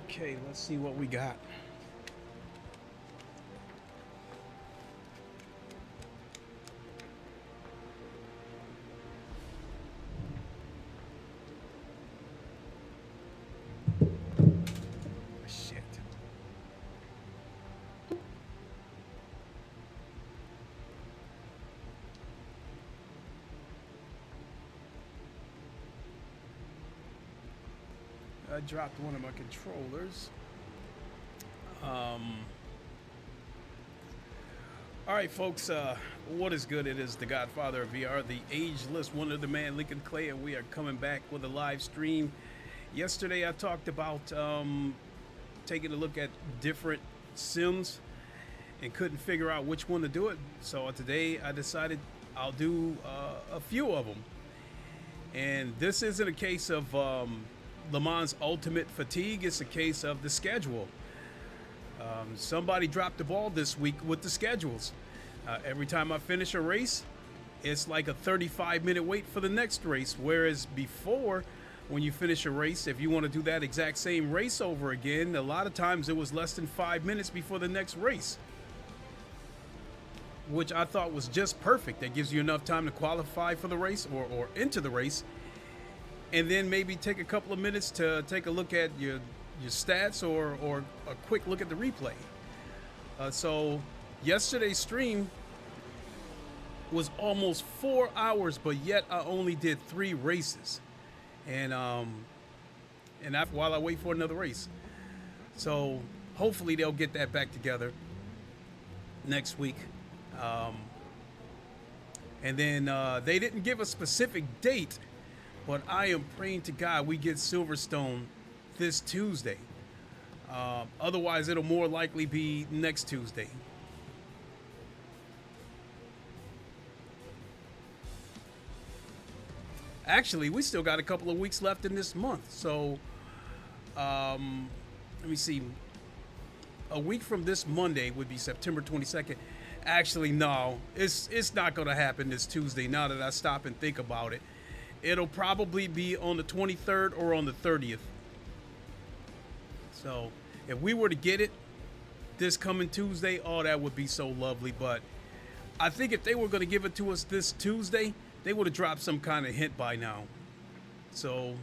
Okay, let's see what we got. Shit. I dropped one of my controllers. All right, folks, what is good? It is the Godfather of VR, the ageless Wonder the Man, Lincoln Clay, and we are coming back with a live stream. Yesterday, I talked about taking a look at different sims and couldn't figure out which one to do it. So today, I decided I'll do a few of them. And this isn't a case of Le Mans Ultimate Fatigue. It's a case of the schedule. Somebody dropped the ball this week with the schedules. Every time I finish a race, it's like a 35-minute wait for the next race. Whereas before, when you finish a race, if you want to do that exact same race over again, a lot of times it was less than 5 minutes before the next race, which I thought was just perfect. That gives you enough time to qualify for the race or into the race, and then maybe take a couple of minutes to take a look at your stats or a quick look at the replay. So yesterday's stream was almost 4 hours, but yet I only did 3 races, and while I wait for another race. So hopefully they'll get that back together next week. And then they didn't give a specific date, but I am praying to God we get Silverstone this Tuesday. Otherwise, it'll more likely be next Tuesday. Actually, we still got a couple of weeks left in this month. So, let me see. A week from this Monday would be September 22nd. Actually, no, it's not going to happen this Tuesday now that I stop and think about it. It'll probably be on the 23rd or on the 30th. So if we were to get it this coming Tuesday, oh, that would be so lovely. But I think if they were going to give it to us this Tuesday, they would have dropped some kind of hint by now. So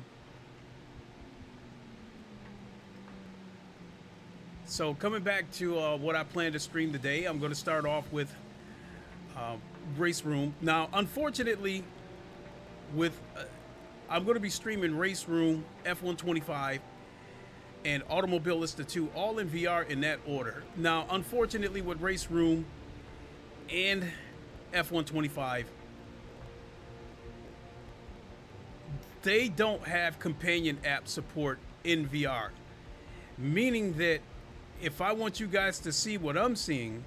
coming back to what I plan to stream today, I'm going to start off with Raceroom. Now, unfortunately, I'm going to be streaming Raceroom F1 25 and Automobilista 2, all in VR in that order. Now, unfortunately, with Raceroom and F1 25, they don't have companion app support in VR, meaning that if I want you guys to see what I'm seeing,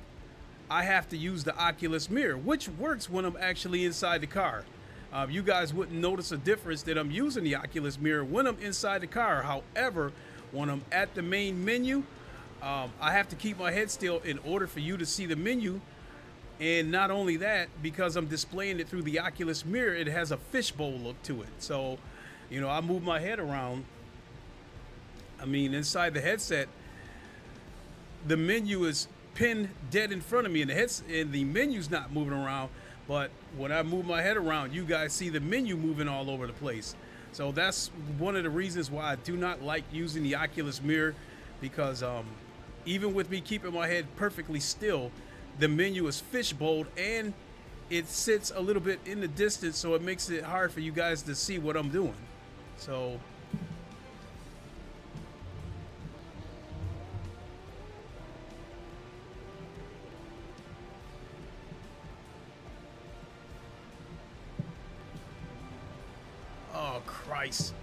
I have to use the Oculus mirror, which works when I'm actually inside the car. You guys wouldn't notice a difference that I'm using the Oculus mirror when I'm inside the car. However, when I'm at the main menu, I have to keep my head still in order for you to see the menu. And not only that, because I'm displaying it through the Oculus mirror, it has a fishbowl look to it. So, you know, I move my head around. I mean, inside the headset, the menu is pinned dead in front of me, and the menu's not moving around. But when I move my head around, you guys see the menu moving all over the place. So that's one of the reasons why I do not like using the Oculus mirror, because even with me keeping my head perfectly still, the menu is fishbowled and it sits a little bit in the distance, so it makes it hard for you guys to see what I'm doing. So oh, Christ.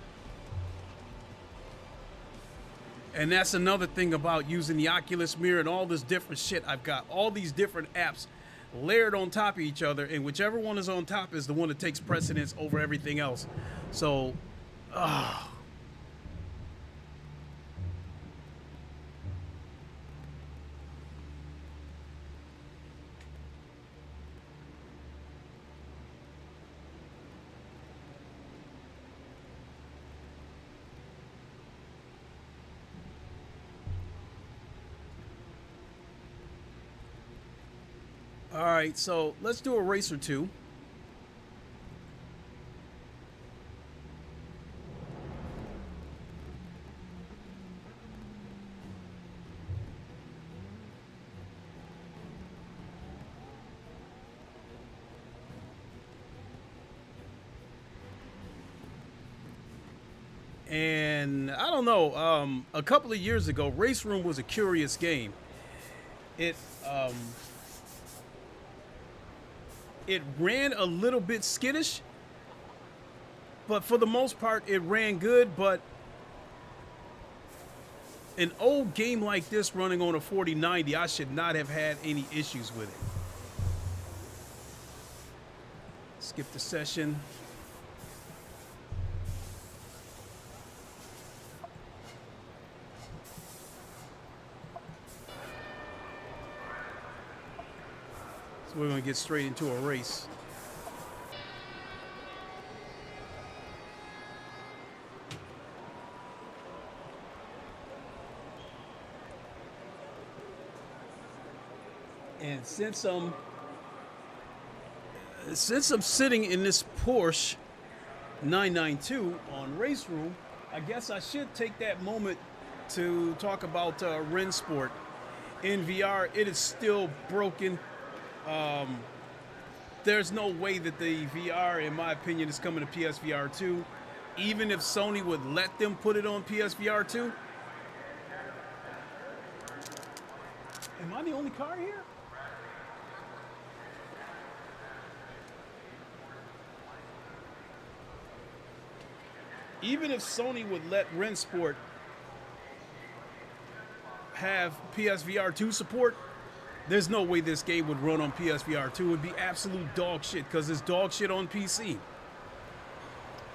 And that's another thing about using the Oculus mirror and all this different shit. I've got all these different apps layered on top of each other, and whichever one is on top is the one that takes precedence over everything else. So, All right, so let's do a race or two. And I don't know, a couple of years ago, Raceroom was a curious game. It it ran a little bit skittish, but for the most part, it ran good. But an old game like this running on a 4090, I should not have had any issues with it. Skip the session. So we're going to get straight into a race. And since I'm sitting in this Porsche 992 on Raceroom, I guess I should take that moment to talk about Rennsport in VR. It is still broken. There's no way that the VR, in my opinion, is coming to PSVR 2. Even if Sony would let them put it on PSVR 2. Am I the only car here? Even if Sony would let Rennsport have PSVR 2 support, there's no way this game would run on PSVR 2. It would be absolute dog shit because it's dog shit on PC.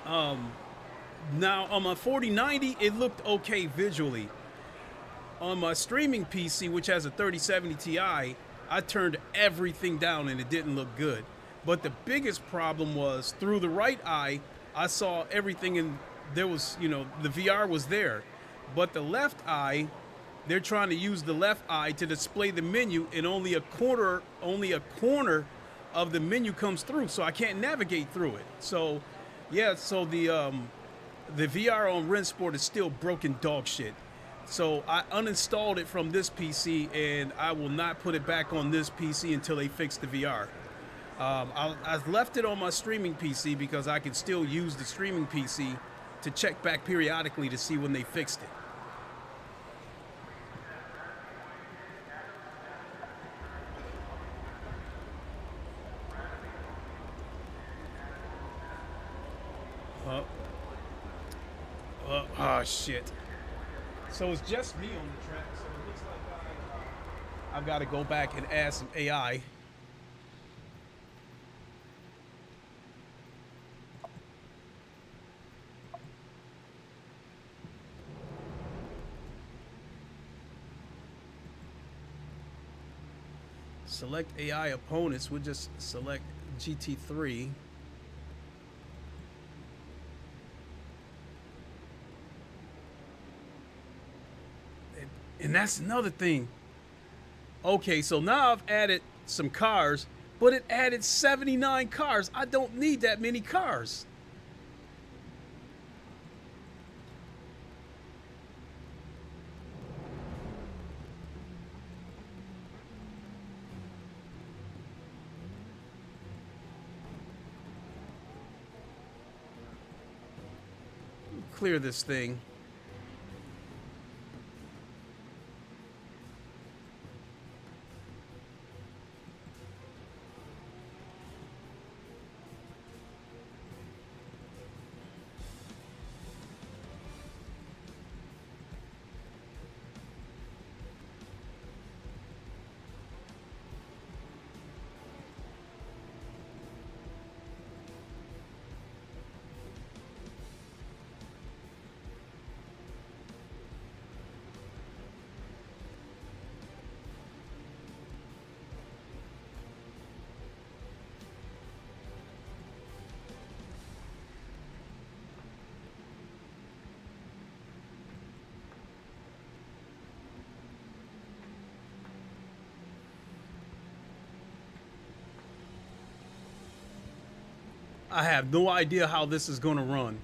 Now, on my 4090, it looked okay visually. On my streaming PC, which has a 3070 Ti, I turned everything down and it didn't look good. But the biggest problem was through the right eye, I saw everything, and there was, you know, the VR was there. But the left eye, they're trying to use the left eye to display the menu, and only a corner of the menu comes through, so I can't navigate through it. So, yeah, so the VR on Rennsport is still broken dog shit. So I uninstalled it from this PC, and I will not put it back on this PC until they fix the VR. I left it on my streaming PC because I could still use the streaming PC to check back periodically to see when they fixed it. Oh shit. So it's just me on the track, so it looks like I've got to go back and add some AI. Select AI opponents, we'll just select GT3. And that's another thing. Okay, so now I've added some cars, but it added 79 cars. I don't need that many cars. Clear this thing. I have no idea how this is going to run.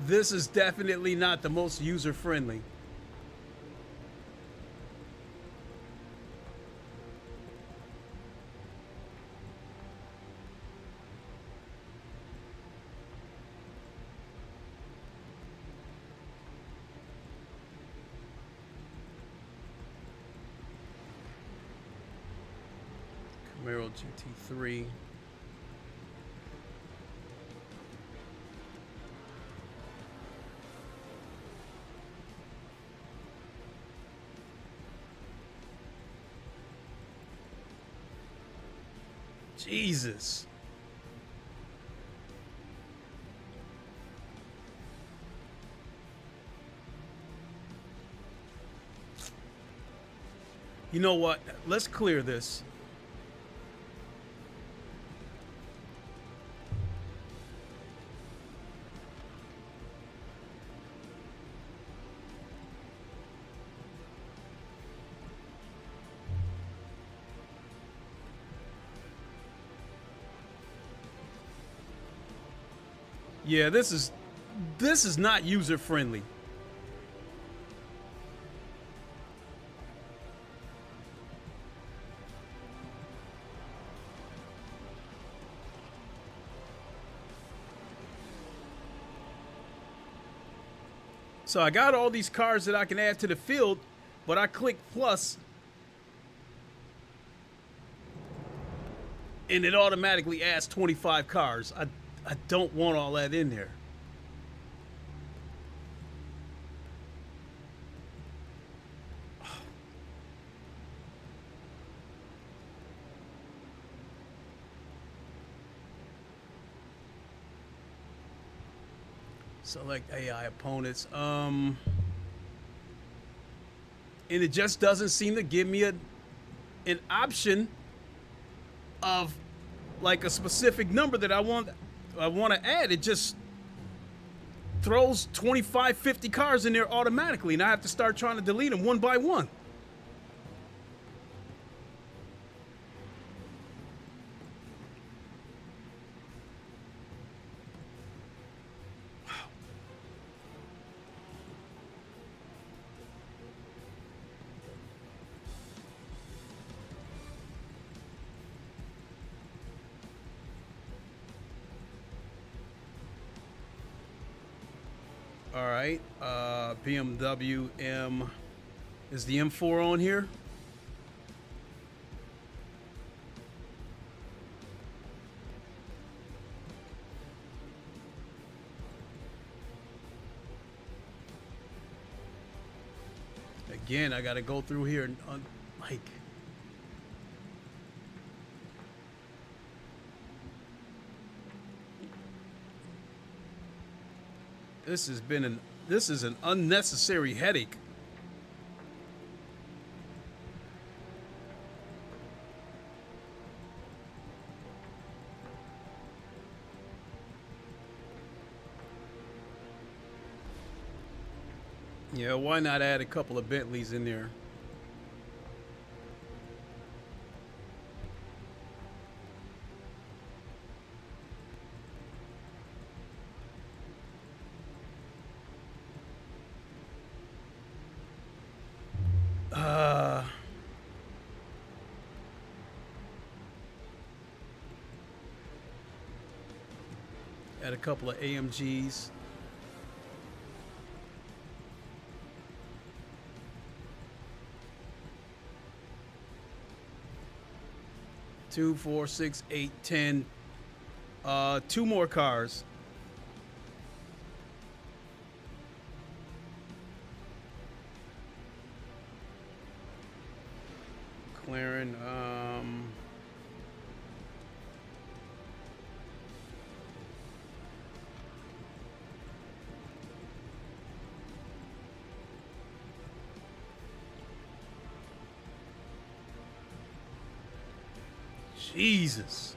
This is definitely not the most user-friendly. Camaro GT3. Jesus. You know what? Let's clear this. Yeah, this is not user friendly. So I got all these cars that I can add to the field, but I click plus and it automatically adds 25 cars. I don't want all that in there. Select AI opponents. And it just doesn't seem to give me an option of like a specific number that I want to add. It just throws 25, 50 cars in there automatically, and I have to start trying to delete them one by one. All right, BMW M, is the M4 on here? Again, I gotta go through here and like, this is an unnecessary headache. Yeah, why not add a couple of Bentleys in there? Add a couple of AMGs. Two, 4, 6, 8, 10. 2 more cars. McLaren. Jesus.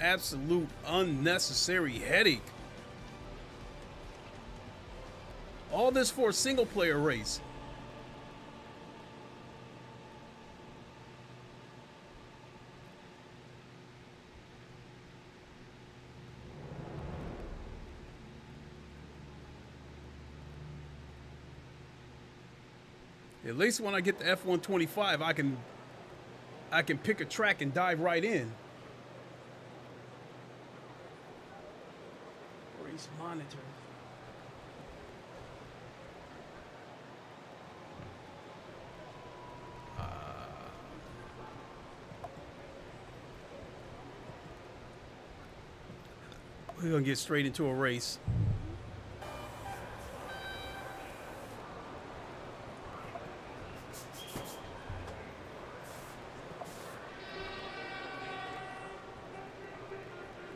absolute unnecessary headache. All this for a single player race. At least when I get to F125, I can pick a track and dive right in. Race monitor. We're gonna get straight into a race.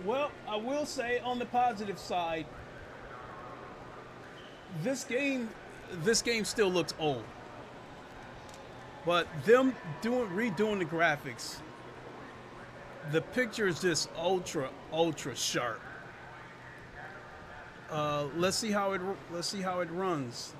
Well, I will say on the positive side, this game still looks old. But them redoing the graphics, the picture is just ultra sharp. Let's see how it runs.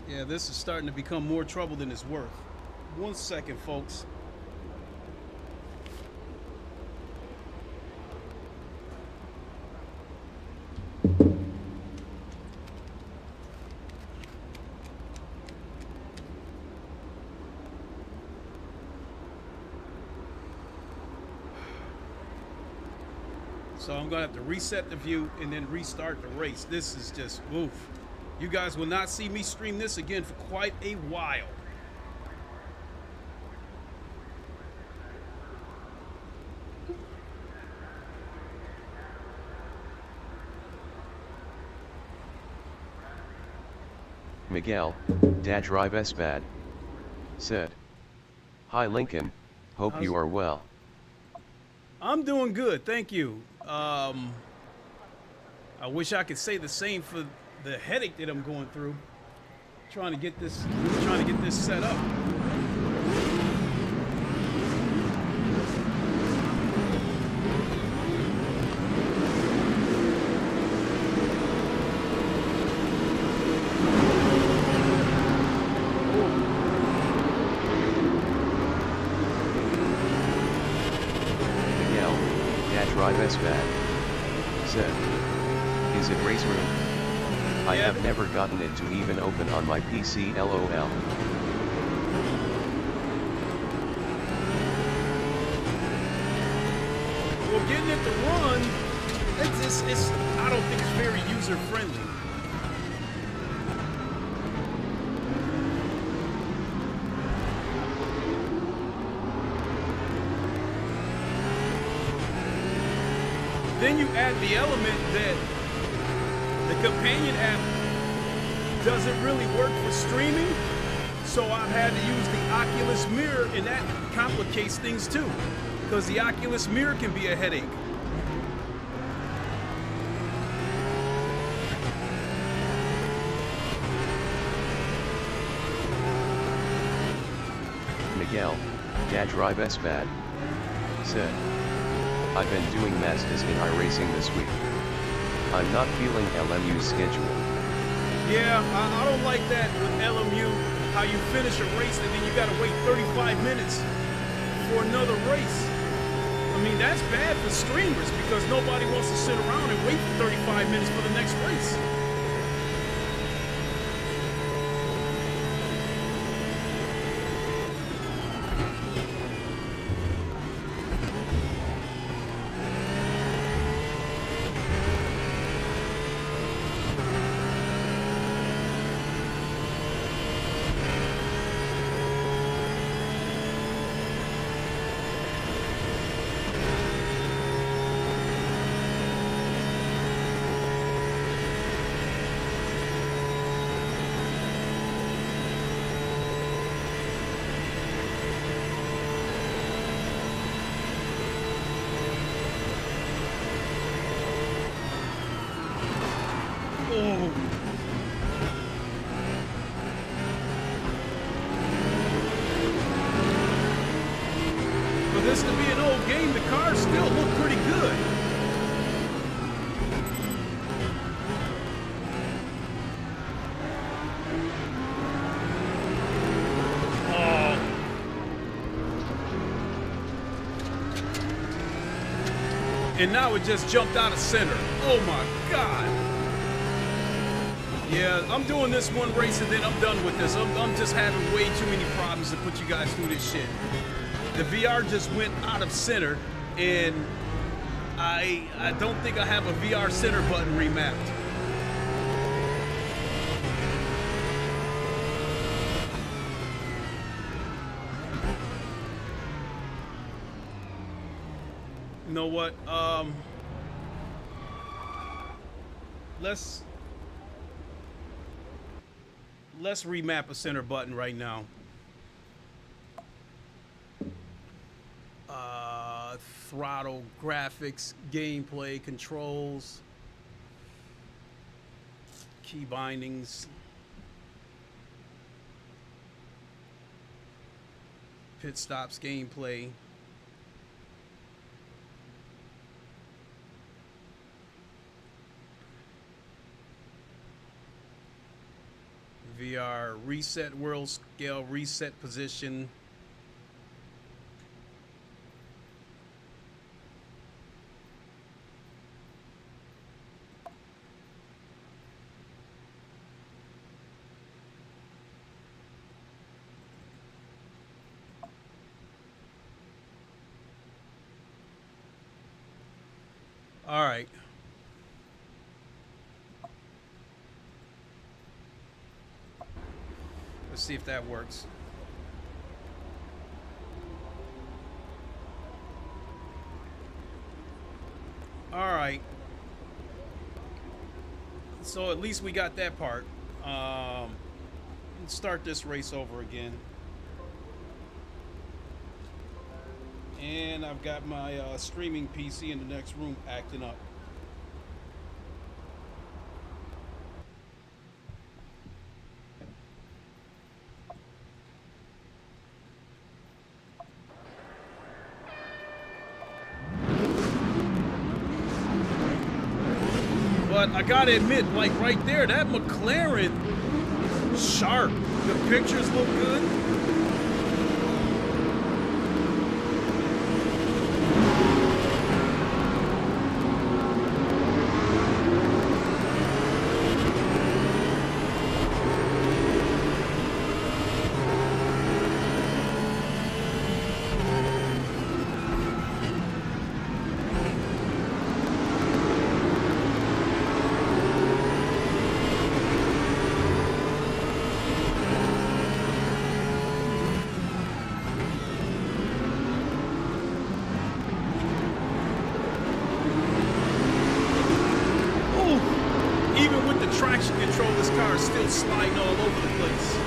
Yeah, this is starting to become more trouble than it's worth. 1 second, folks. So I'm gonna have to reset the view and then restart the race. This is just oof. You guys will not see me stream this again for quite a while. Miguel, Drive S bad, said, "Hi Lincoln, hope you are well." I'm doing good, thank you. I wish I could say the same for the headache that I'm going through trying to get this set up. Miguel, Drive S bad, said, "Is it Raceroom? I have never gotten it to even open on my PC, lol." Well, getting it to run, I don't think it's very user friendly. Then you add the element that the companion app doesn't really work for streaming, so I've had to use the Oculus Mirror, and that complicates things too, because the Oculus Mirror can be a headache. Miguel, Drive S bad, said, "I've been doing masters in iRacing this week. I'm not feeling LMU's schedule." Yeah, I don't like that with LMU, how you finish a race and then you gotta wait 35 minutes for another race. I mean, that's bad for streamers because nobody wants to sit around and wait for 35 minutes for the next race. this to be an old game, the cars still look pretty good. Oh. And now it just jumped out of center. Oh my God. Yeah, I'm doing this one race and then I'm done with this. I'm just having way too many problems to put you guys through this shit. The VR just went out of center, and I don't think I have a VR center button remapped. You know what? Let's remap a center button right now. Throttle, graphics, gameplay, controls, key bindings, pit stops, gameplay. VR, reset world scale, reset position. All right. Let's see if that works. All right. So at least we got that part. Let's start this race over again. And I've got my streaming PC in the next room acting up. But I gotta admit, like right there, that McLaren, sharp. The pictures look good. Traction control, this car is still sliding all over the place.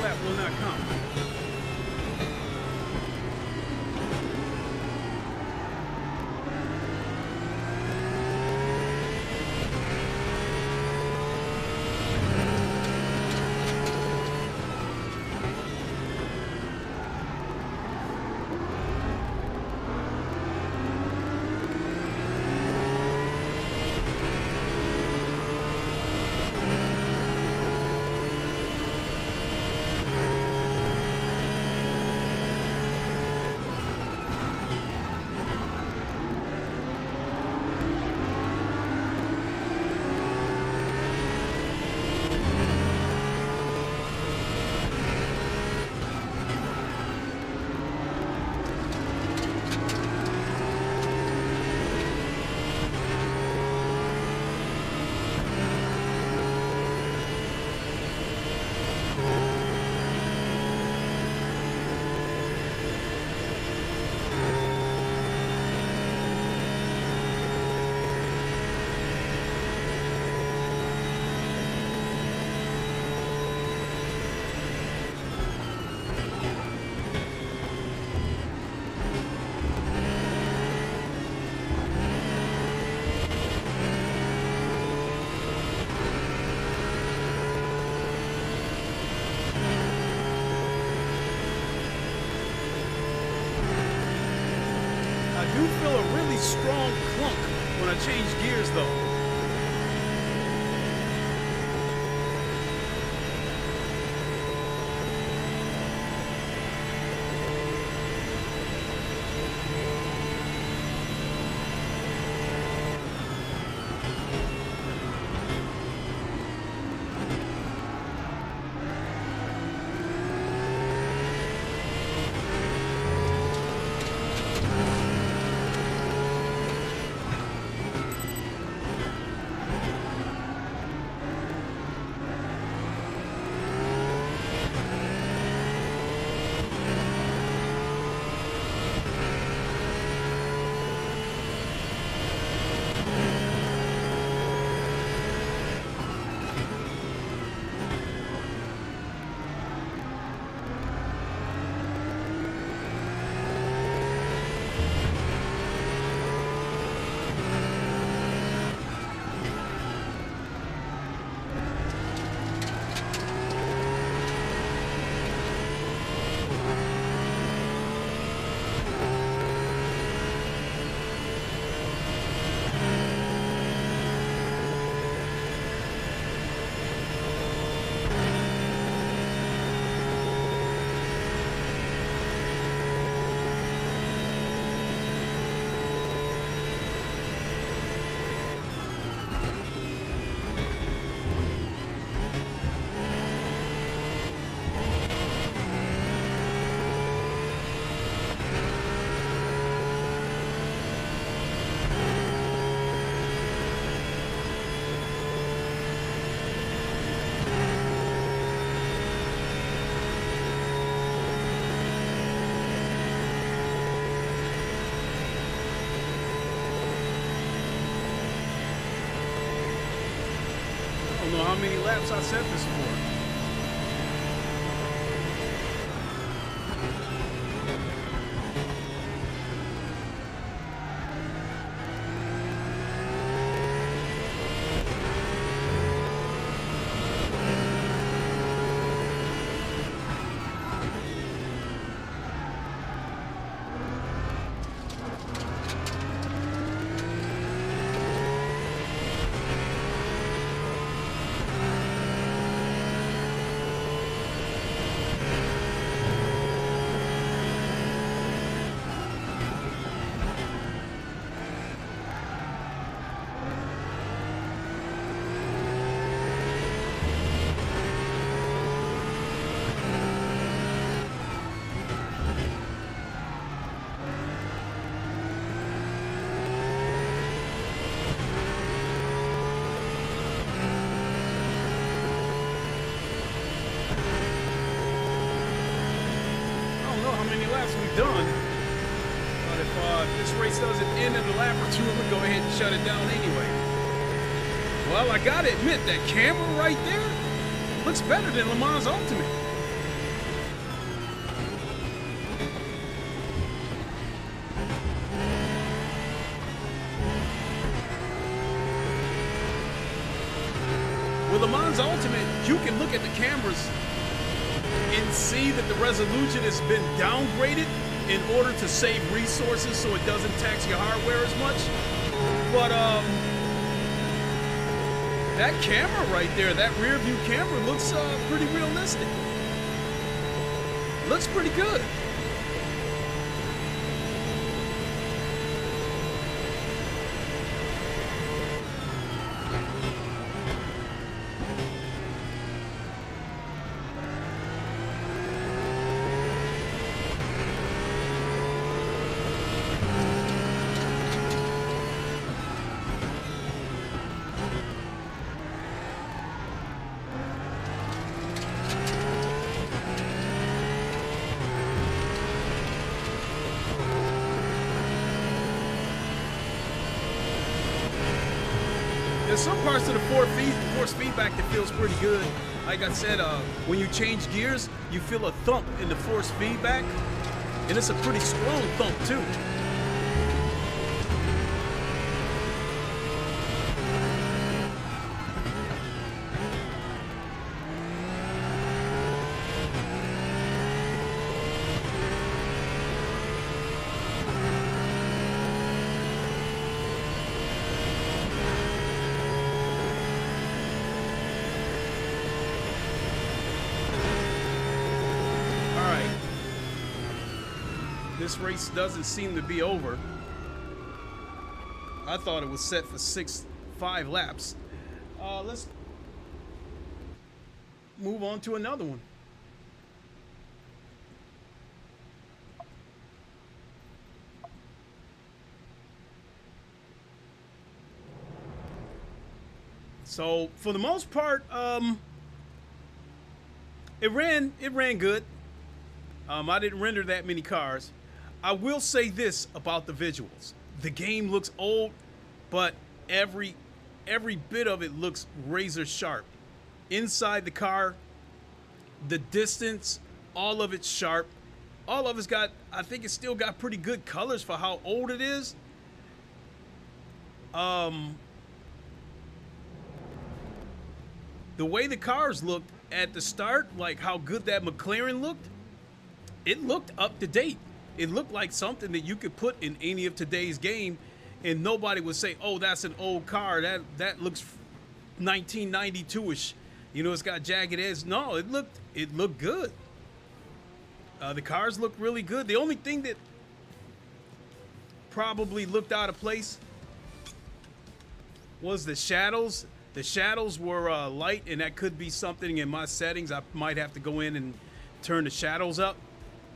lap will not count. I do feel a really strong clunk when I change gears though. I don't know how many laps I set this for. Done. But if this race doesn't end in a lap or two, I'm gonna go ahead and shut it down anyway. Well, I gotta admit that camera right there looks better than Le Mans Ultimate. With Le Mans Ultimate, you can look at the cameras and see that the resolution has been downgraded in order to save resources so it doesn't tax your hardware as much. But that camera right there, that rear view camera looks pretty realistic. Looks pretty good. There's some parts of the force feedback that feels pretty good. Like I said, when you change gears, you feel a thump in the force feedback, and it's a pretty strong thump too. This race doesn't seem to be over. I thought it was set for 5 laps. Let's move on to another one. So for the most part, it ran good. I didn't render that many cars. I will say this about the visuals. The game looks old, but every bit of it looks razor sharp. Inside the car, the distance, all of it's sharp. All of it's got, I think it's still got pretty good colors for how old it is. The way the cars looked at the start, like how good that McLaren looked, it looked up to date. It looked like something that you could put in any of today's game, and nobody would say, "Oh, that's an old car. That looks 1992ish." You know, it's got jagged edges. No, it looked good. The cars looked really good. The only thing that probably looked out of place was the shadows. The shadows were light, and that could be something in my settings. I might have to go in and turn the shadows up,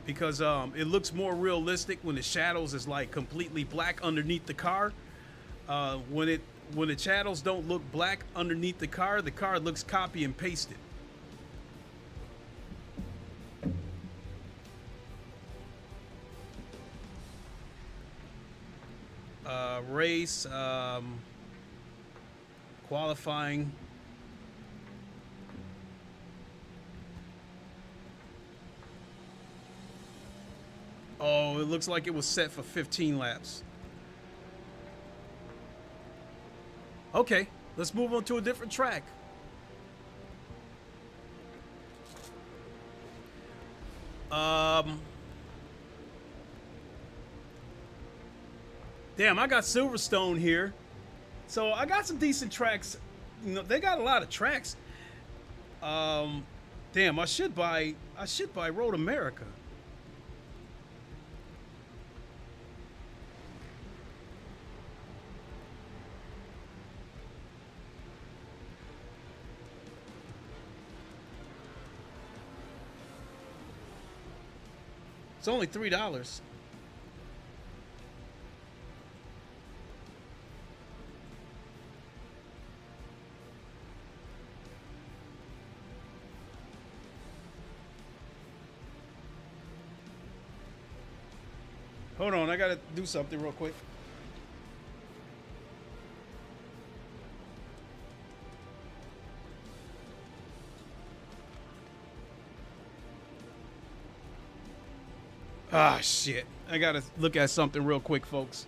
because it looks more realistic when the shadows is like completely black underneath the car. When the shadows don't look black underneath the car looks copy and pasted. Race, qualifying. Oh, it looks like it was set for 15 laps. Okay, let's move on to a different track. Damn, I got Silverstone here. So I got some decent tracks. You know, they got a lot of tracks. Damn, I should buy Road America. It's only $3. Hold on, I gotta do something real quick. Ah, shit. I gotta look at something real quick, folks.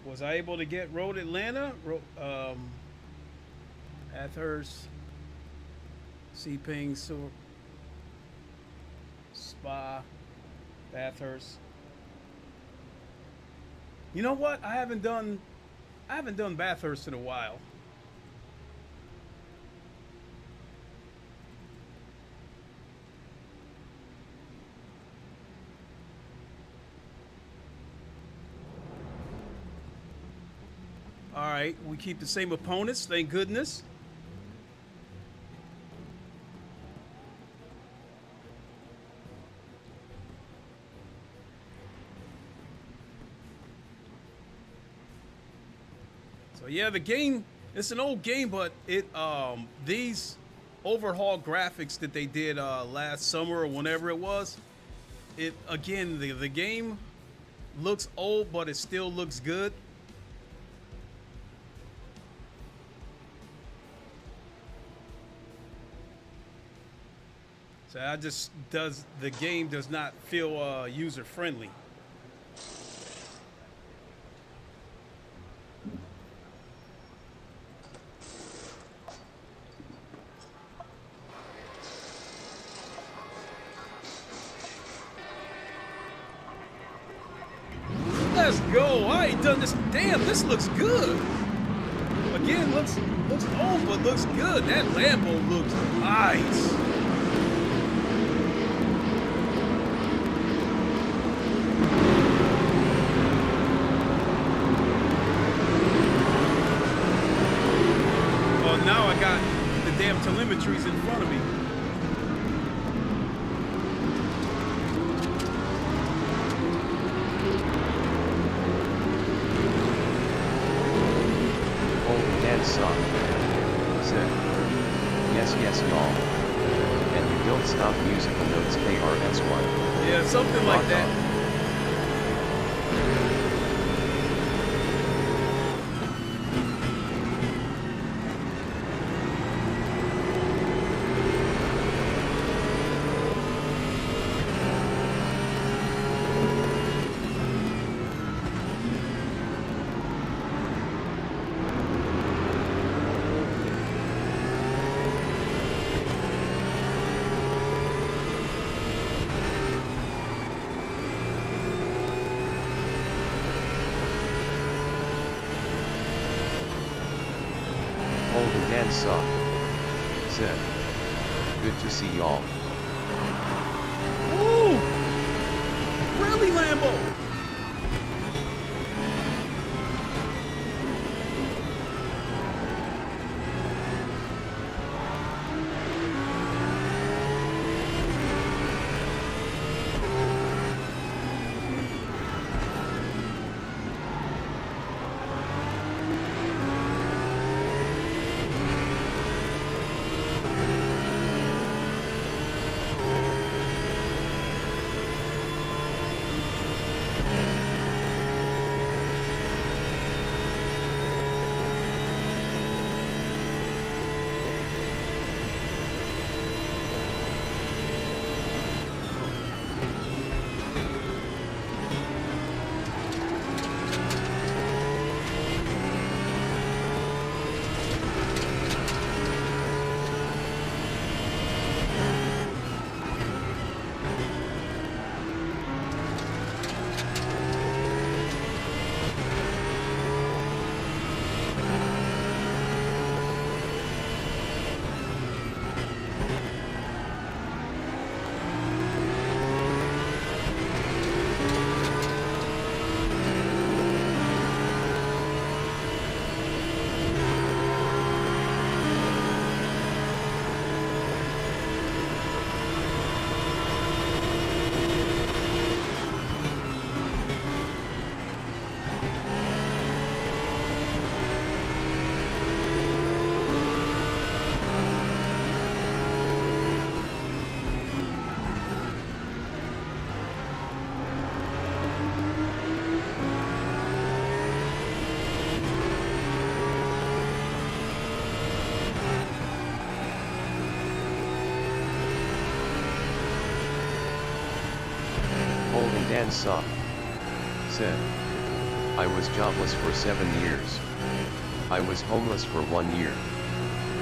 Was I able to get Road Atlanta, Bathurst, Seping, Spa, Bathurst. You know what? I haven't done Bathurst in a while. All right, we keep the same opponents, thank goodness. So yeah, the game, it's an old game, but it these overhaul graphics that they did last summer or whenever it was, it again the game looks old, but it still looks good. So the game does not feel user friendly. Let's go. I ain't done this. Damn, this looks good. Again, looks old, but looks good. That Lambo looks nice. Now I got the damn telemetries in front of me. Old Dan Sock said, yes y'all. And you don't stop musical notes KRS1. Yeah, something like that. Said, good to see y'all. Ooh! Really, Lambo? Dan Sock said, I was jobless for 7 years. I was homeless for 1 year.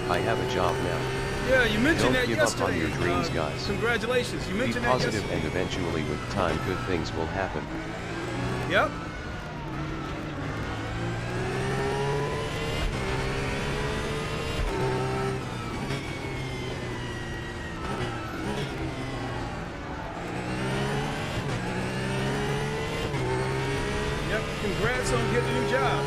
I have a job now. Yeah, you mentioned Don't that give yesterday. up on your dreams, guys. Congratulations, you Be mentioned that positive yesterday. and eventually with time good things will happen. Yep. Yep, congrats on getting a new job.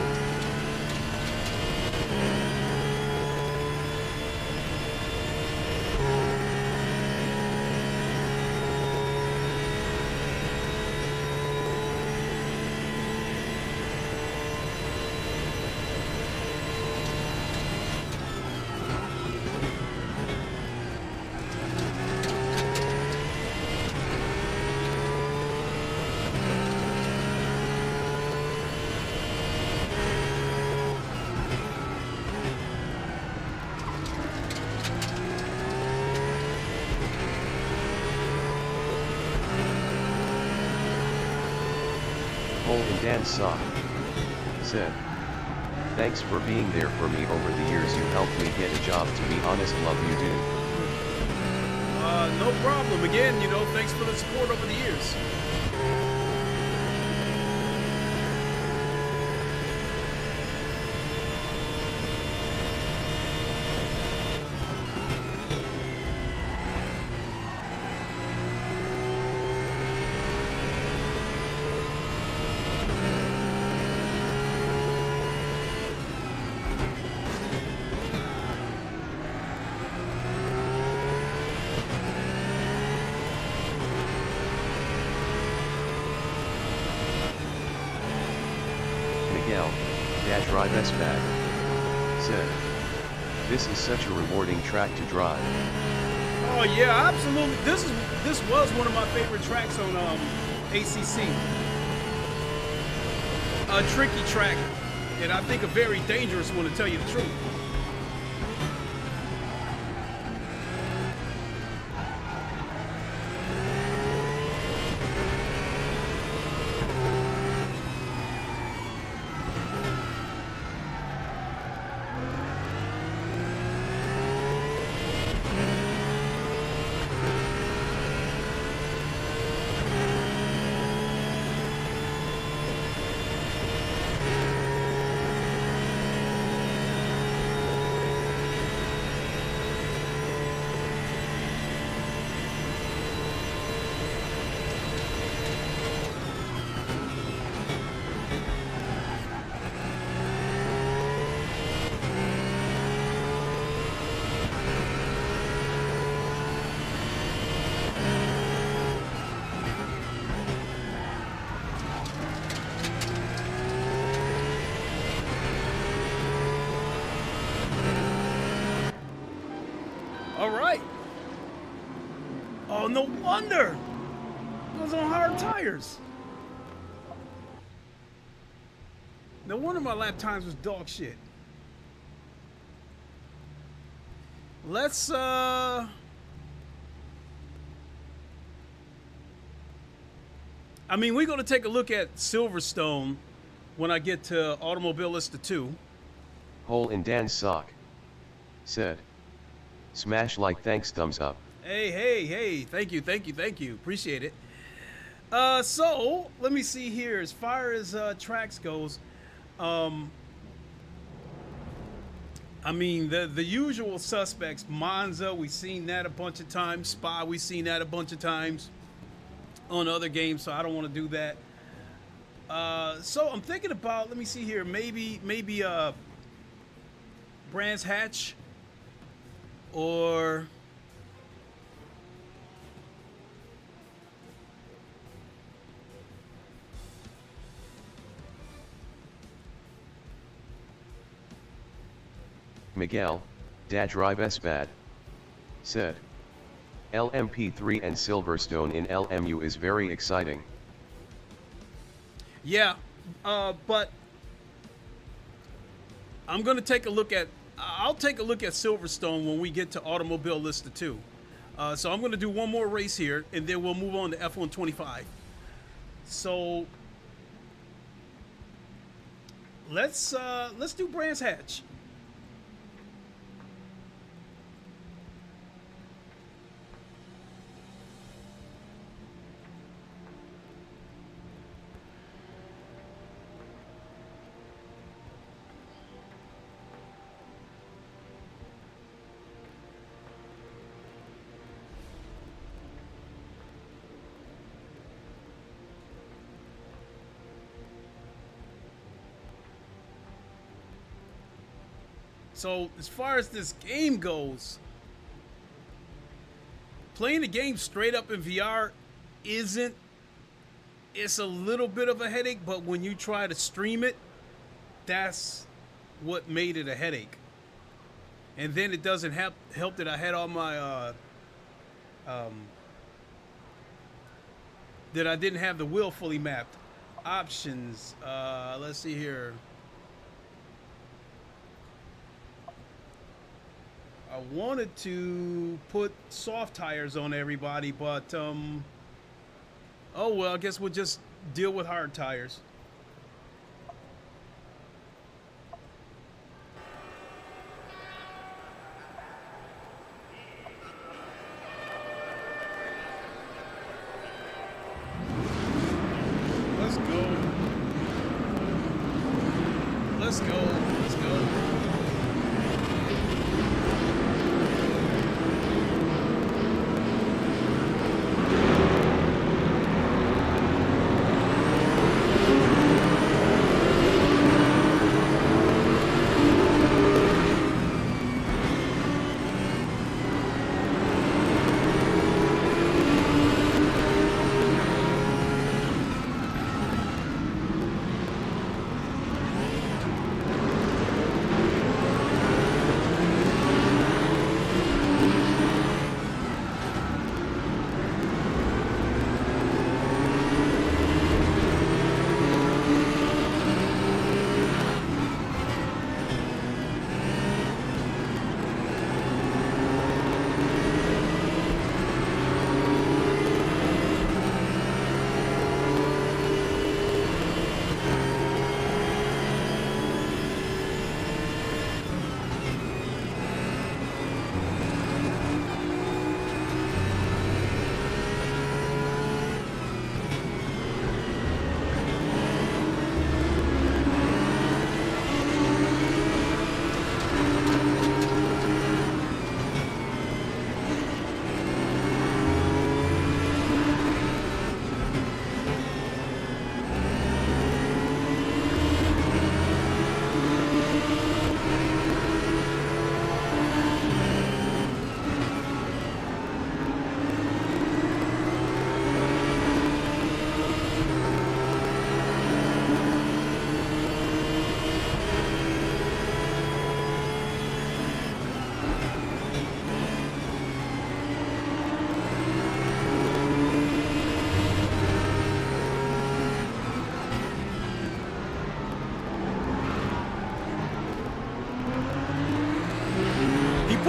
Dan's sock said, "Thanks for being there for me over the years. You helped me get a job. To be honest, love you, dude." No problem. Again, you know, thanks for the support over the years. Rysen said, "This is such a rewarding track to drive." Oh yeah, absolutely. This was one of my favorite tracks on ACC. A tricky track, and I think a very dangerous one, to tell you the truth. All right. Oh, no wonder. It was on hard tires. No wonder my lap times was dog shit. Let's I mean, we're going to take a look at Silverstone when I get to Automobilista 2. Hole in Dan's sock said, "Smash like, thanks, thumbs up." Hey, thank you. Appreciate it. So let me see here. As far as tracks goes, I mean, the usual suspects. Monza, we've seen that a bunch of times. Spa, we've seen that a bunch of times on other games, so I don't want to do that. So I'm thinking about, let me see here, maybe Brands Hatch or Miguel, Dad Drive S bad said, LMP3 and Silverstone in LMU is very exciting. Yeah, but I'm gonna take a look at. I'll take a look at Silverstone when we get to Automobilista 2. So I'm gonna do one more race here, and then we'll move on to F1 25. So let's do Brands Hatch. So as far as this game goes, playing the game straight up in VR isn't, it's a little bit of a headache, but when you try to stream it, that's what made it a headache. And then it doesn't help that I had all my, that I didn't have the wheel fully mapped. Options, let's see here. I wanted to put soft tires on everybody, but oh well, I guess we'll just deal with hard tires. Let's go. Let's go. Let's go.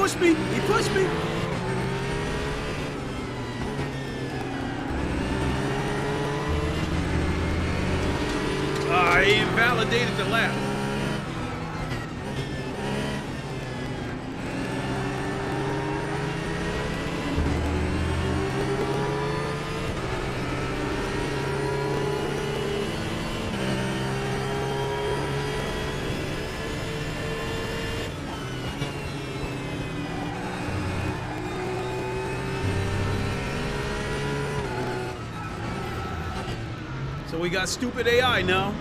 pushed me. He pushed me. He invalidated the lap. So we got stupid AI now.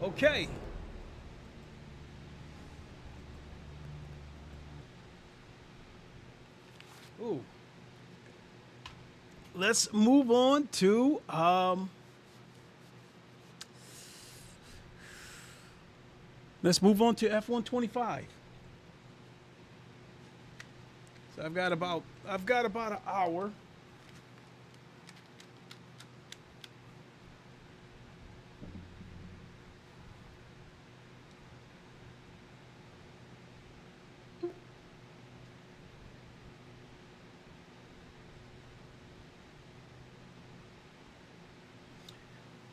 Okay. Ooh. Let's move on to F125. So I've got about an hour.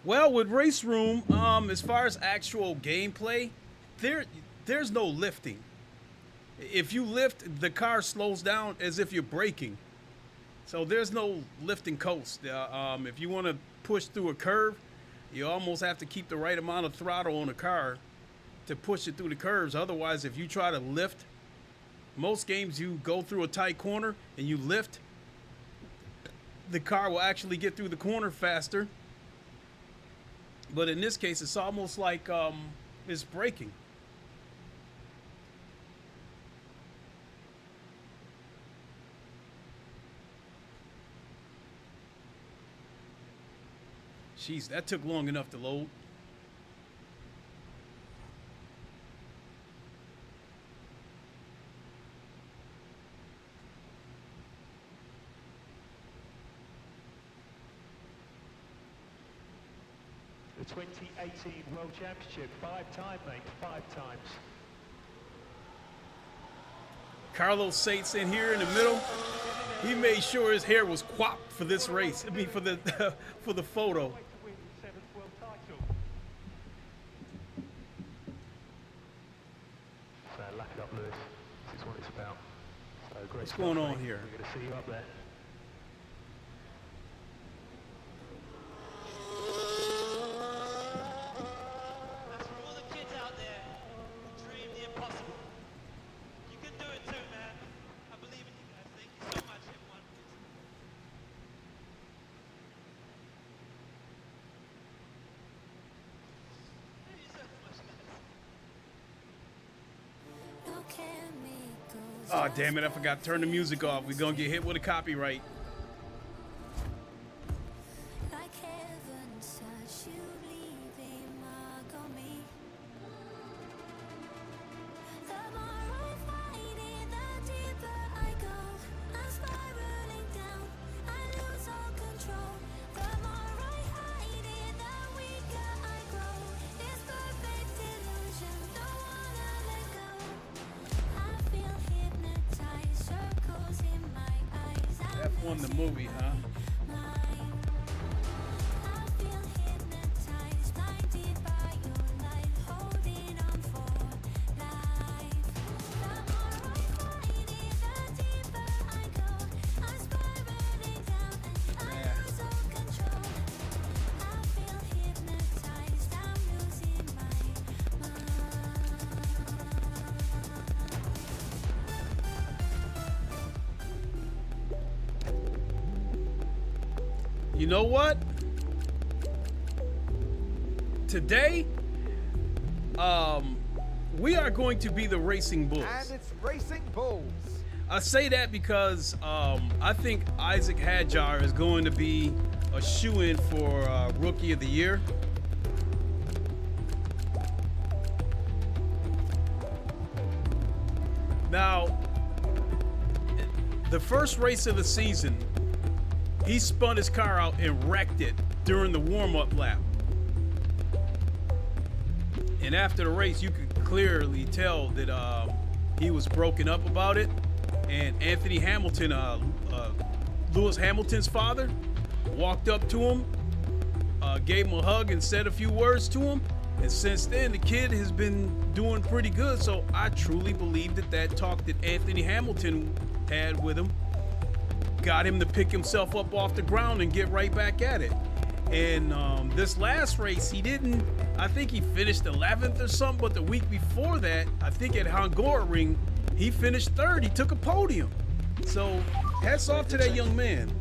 Well, with Raceroom, as far as actual gameplay, there's no lifting. If you lift, the car slows down as if you're braking. So there's no lift and coast. If you want to push through a curve, you almost have to keep the right amount of throttle on the car to push it through the curves. Otherwise, if you try to lift, most games you go through a tight corner and you lift, the car will actually get through the corner faster. But in this case, it's almost like it's braking. Jeez, that took long enough to load. The 2018 World Championship, 5-time, mate, 5 times. Carlos Sainz in here in the middle. He made sure his hair was quapped for this race. I mean, for the for the photo. So lack it up, Lewis. This is what it's about. So great. What's going on here? We're going to see you up there. Oh, damn it, I forgot to turn the music off. We're going to get hit with a copyright. F1 the movie, huh? You know what? Today, we are going to be the Racing Bulls. And it's Racing Bulls. I say that because I think Isaac Hadjar is going to be a shoo-in for Rookie of the Year. Now, the first race of the season, he spun his car out and wrecked it during the warm-up lap. And after the race, you could clearly tell that he was broken up about it. And Anthony Hamilton, Lewis Hamilton's father, walked up to him, gave him a hug and said a few words to him. And since then, the kid has been doing pretty good. So I truly believe that that talk that Anthony Hamilton had with him got him to pick himself up off the ground and get right back at it. And this last race, he didn't, I think he finished 11th or something, but the week before that, I think at Hungaroring, he finished 3rd. He took a podium. So hats off to that young man.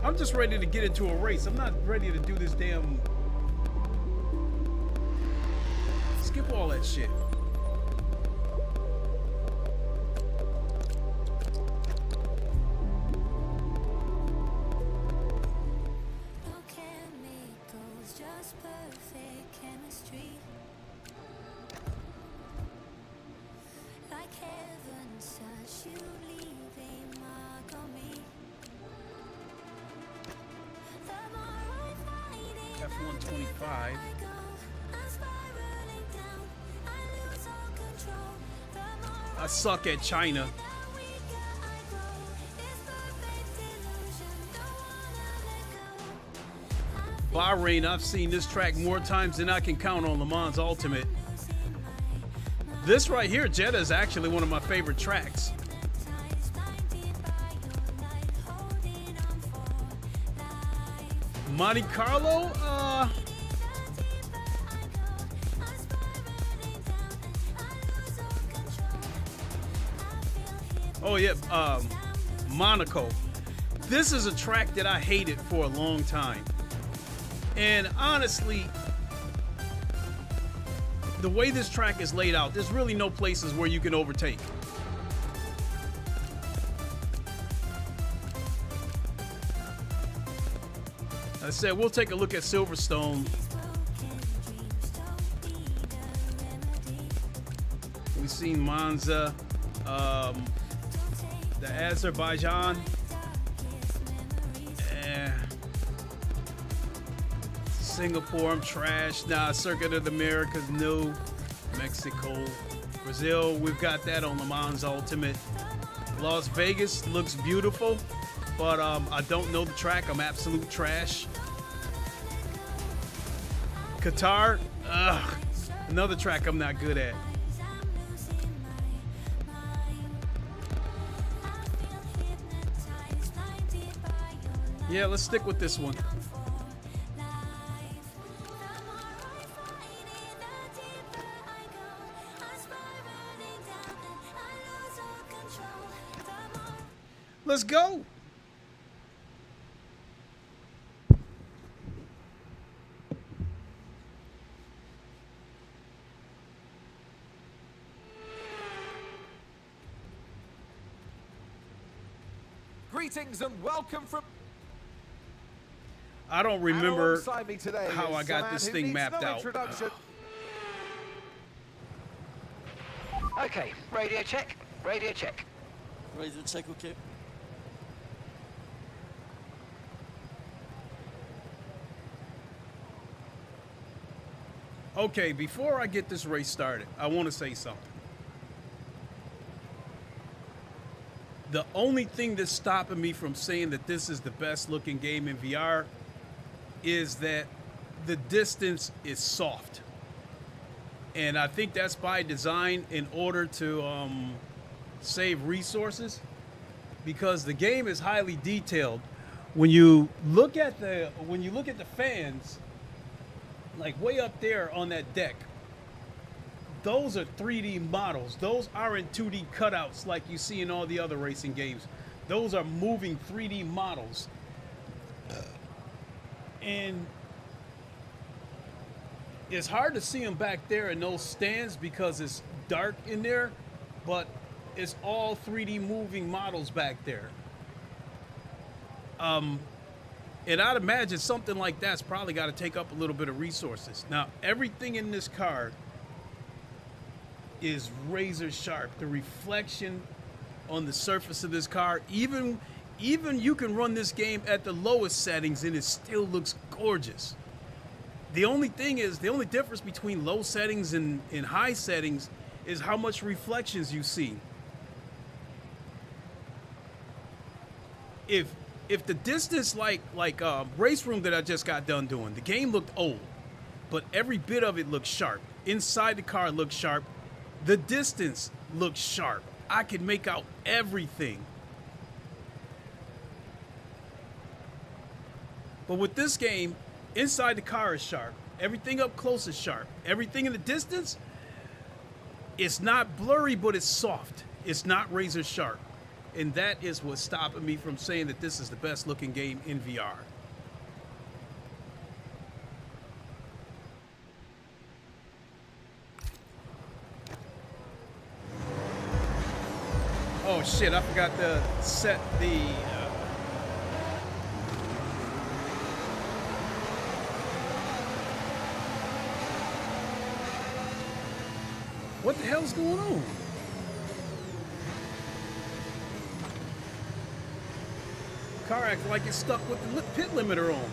I'm just ready to get into a race. I'm not ready to do this damn... Skip all that shit. F1 25. I suck at China. Bahrain, I've seen this track more times than I can count on Le Mans Ultimate. This right here, Jeddah, is actually one of my favorite tracks. Monte Carlo, oh yeah, Monaco. This is a track that I hated for a long time. And honestly, the way this track is laid out, there's really no places where you can overtake. I said we'll take a look at Silverstone. We've seen Monza, the Azerbaijan, Singapore, I'm trash. Nah, Circuit of the Americas, no. Mexico, Brazil, we've got that on Le Mans Ultimate. Las Vegas looks beautiful, but I don't know the track. I'm absolute trash. Qatar, another track I'm not good at. Yeah, let's stick with this one. Let's go. Greetings and welcome from... I don't remember today how I got this thing mapped out. Okay, radio check, radio check. Radio check, okay. Okay, before I get this race started, I want to say something. The only thing that's stopping me from saying that this is the best looking game in VR is that the distance is soft. And I think that's by design in order to save resources, because the game is highly detailed. When you look at the fans, like way up there on that deck, those are 3D models. Those aren't 2D cutouts like you see in all the other racing games. Those are moving 3D models. And it's hard to see them back there in those stands because it's dark in there, but it's all 3D moving models back there. And I'd imagine something like that's probably got to take up a little bit of resources. Now, everything in this car is razor sharp. The reflection on the surface of this car, even you can run this game at the lowest settings and it still looks gorgeous. The only difference between low settings and high settings is how much reflections you see. If the distance like Raceroom that I just got done doing, the game looked old, but every bit of it looked sharp. Inside the car looked sharp. The distance looked sharp. I could make out everything. But with this game, inside the car is sharp. Everything up close is sharp. Everything in the distance, it's not blurry, but it's soft. It's not razor sharp. And that is what's stopping me from saying that this is the best looking game in VR. Oh shit, I forgot to set the what the hell's going on? Car acts like it's stuck with the pit limiter on.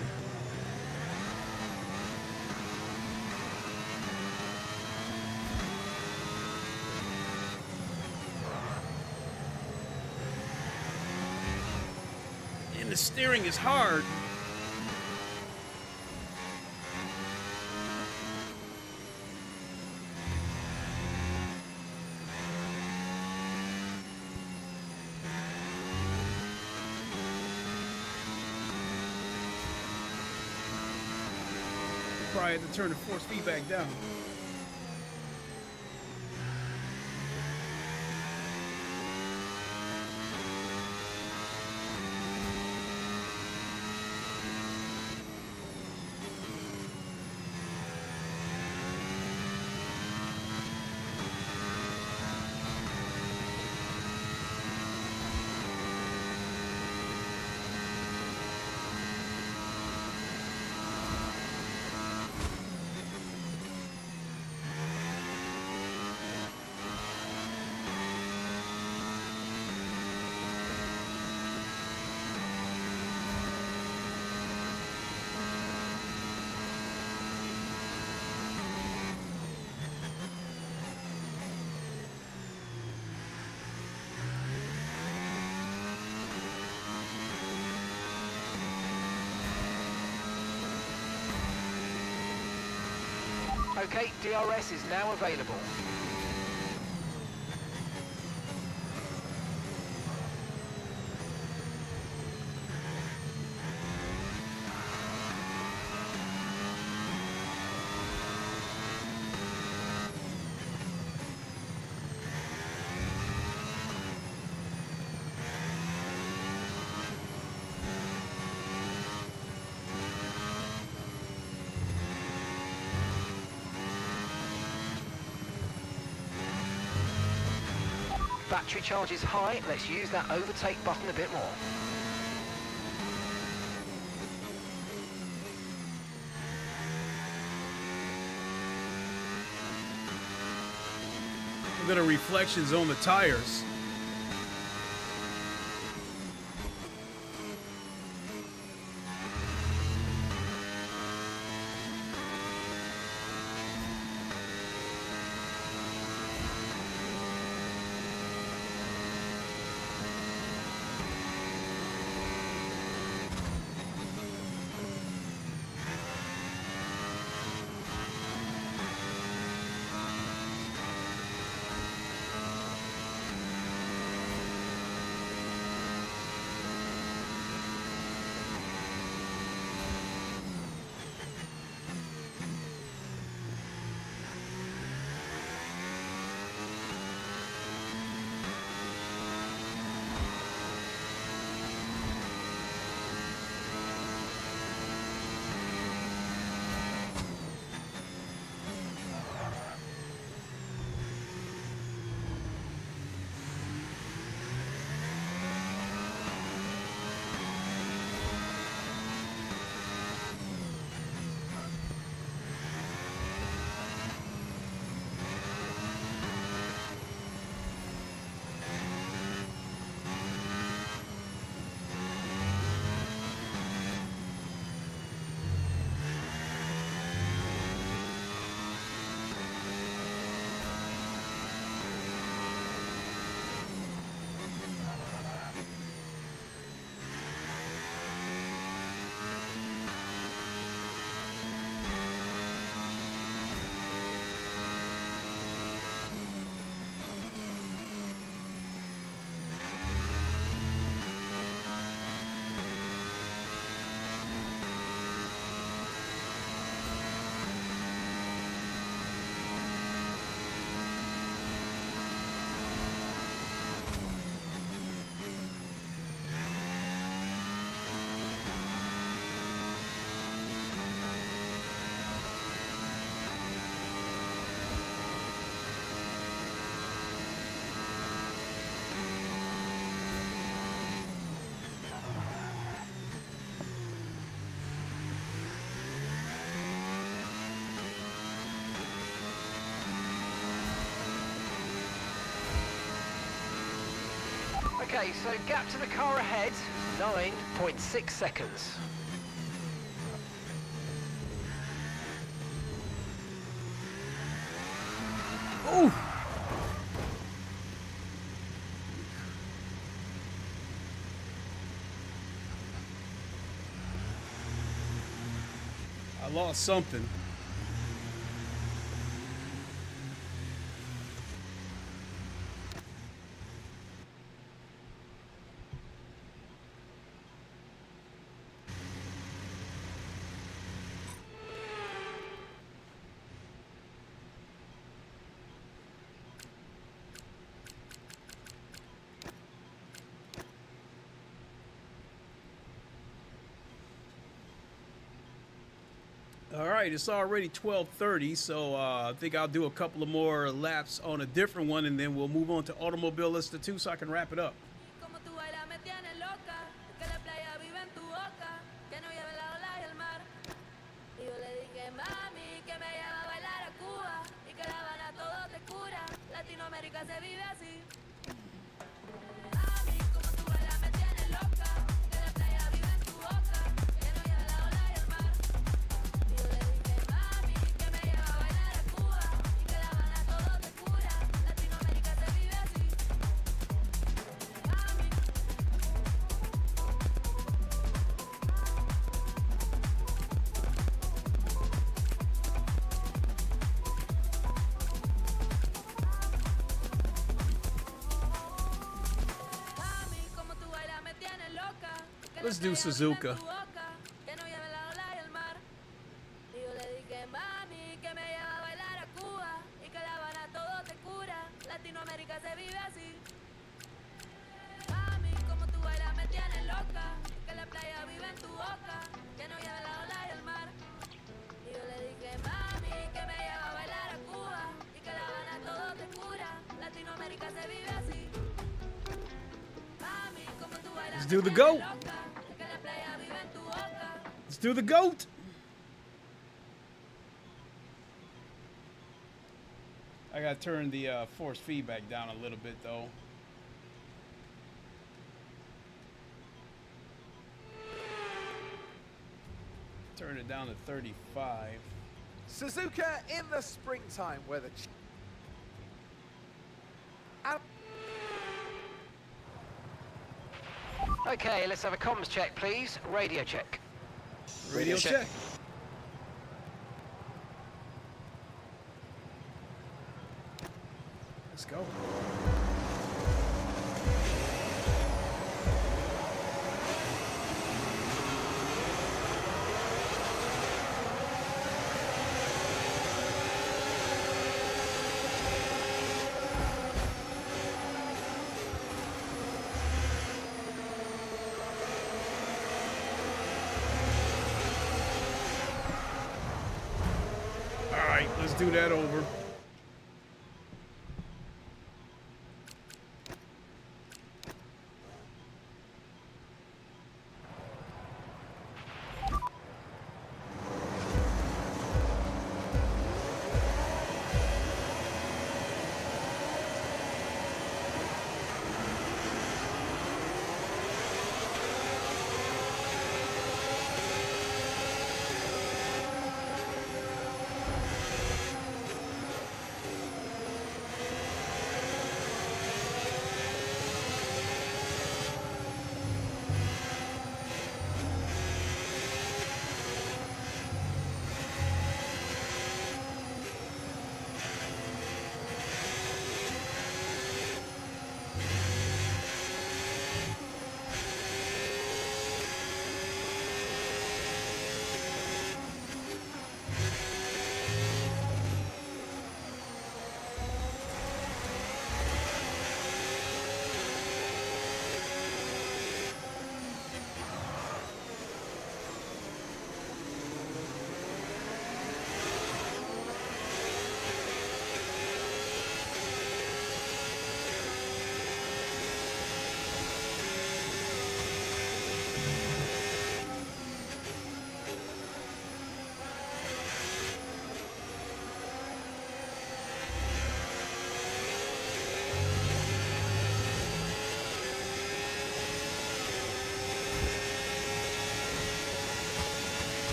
And the steering is hard. Probably had to turn the force feedback down. Okay, DRS is now available. Battery charge is high. Let's use that overtake button a bit more. A bit of reflections on the tires. Okay, so gap to the car ahead, 9.6 seconds. Ooh. I lost something. All right, it's already 12:30, so I think I'll do a couple of more laps on a different one, and then we'll move on to Automobilista 2 so I can wrap it up. Como tú bailas me tienes loca, que la playa vive en tu boca, que no lleve la ola y el mar. Y yo le dije, mami, que me lleva a bailar a Cuba, y que La Habana todo te cura, Latinoamérica se vive así. Mami, como tú bailas me tienes loca, que la playa vive en tu boca, que no lleve la ola y el mar. Y yo le dije, mami, que me lleva a bailar a Cuba, y que La Habana todo te cura, Latinoamérica se vive así. Mami. Mami, como tú bailas me tienes loca. Que Let's la do playa vive en Suzuka. tu boca, que no lleve la ola y el mar. Y yo le dije, mami, que me lleva a bailar a Cuba, y que La Habana todo te cura, Latinoamérica se vive así. Mami, como tú bailas me tienes loca, que la playa vive en tu boca, que no lleve la ola y el mar. Y yo le dije, mami, que me lleva a bailar a Cuba, y que La Habana todo te cura, Latinoamérica se vive así. Mami, como tú bailas Let's me do the tienes goat. loca, que la playa vive en tu boca. Let's do the GOAT. I gotta turn the force feedback down a little bit though. Turn it down to 35. Suzuka in the springtime weather. And Okay, let's have a comms check, please. Radio check. Radio check. Let's go. All right, let's do that over.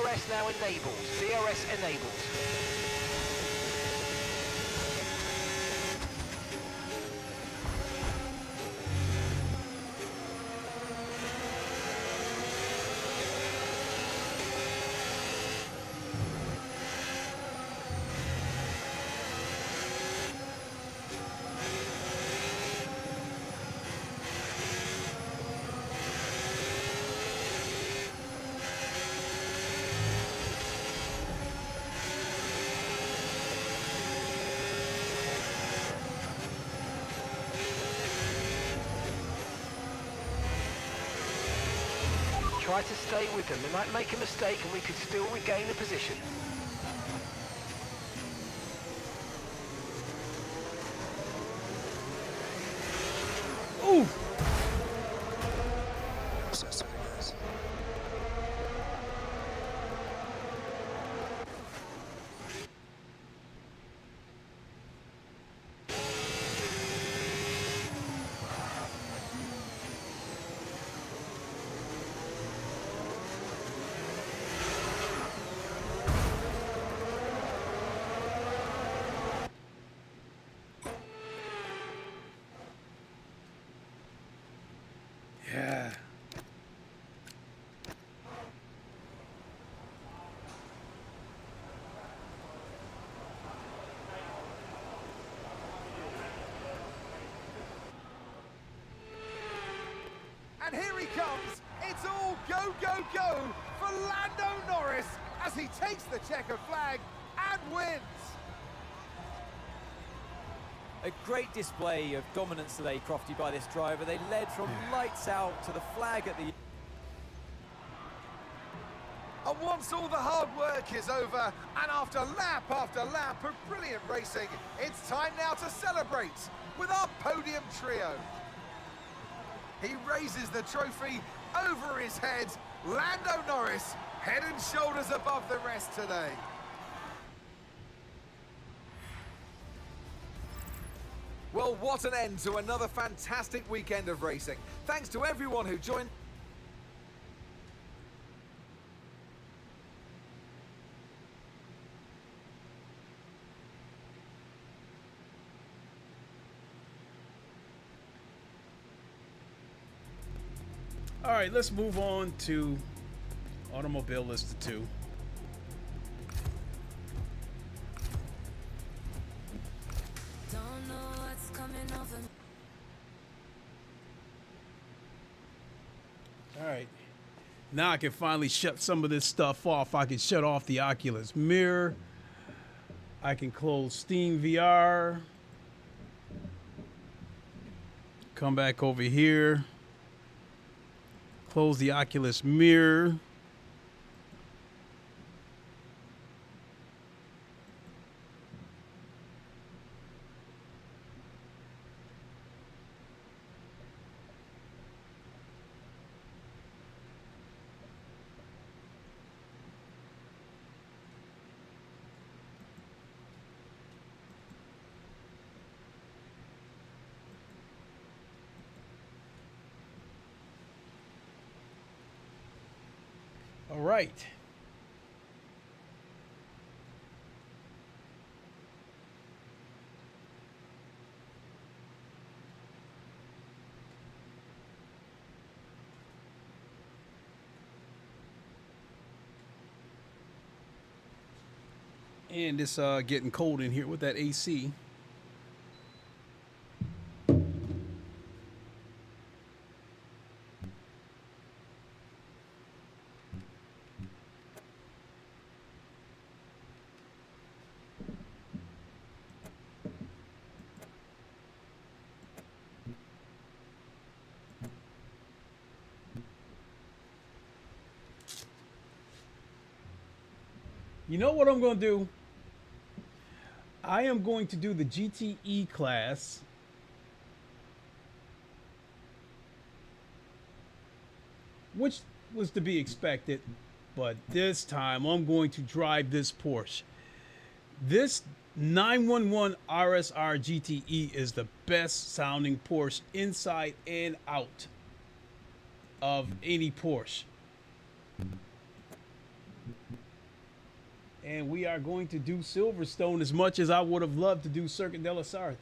DRS now enabled. DRS enabled. Try to stay with them. They might make a mistake and we could still regain the position. Ooh. So sorry, guys. Yeah. And here he comes. It's all go, go, go for Lando Norris as he takes the checkered flag and wins. A great display of dominance today, Crofty, by this driver. They led from lights out to the flag at the... And once all the hard work is over, and after lap of brilliant racing, it's time now to celebrate with our podium trio. He raises the trophy over his head. Lando Norris, head and shoulders above the rest today. Well, what an end to another fantastic weekend of racing. Thanks to everyone who joined. All right, let's move on to Automobile List 2. Don't know what's coming over me. All right. Now I can finally shut some of this stuff off. I can shut off the Oculus mirror. I can close Steam VR. Come back over here. Close the Oculus mirror. All right. And it's getting cold in here with that AC. You know what I'm going to do? I am going to do the GTE class. Which was to be expected. But this time I'm going to drive this Porsche. This 911 RSR GTE is the best sounding Porsche inside and out of any Porsche. And we are going to do Silverstone as much as I would have loved to do Circuit de la Sarthe.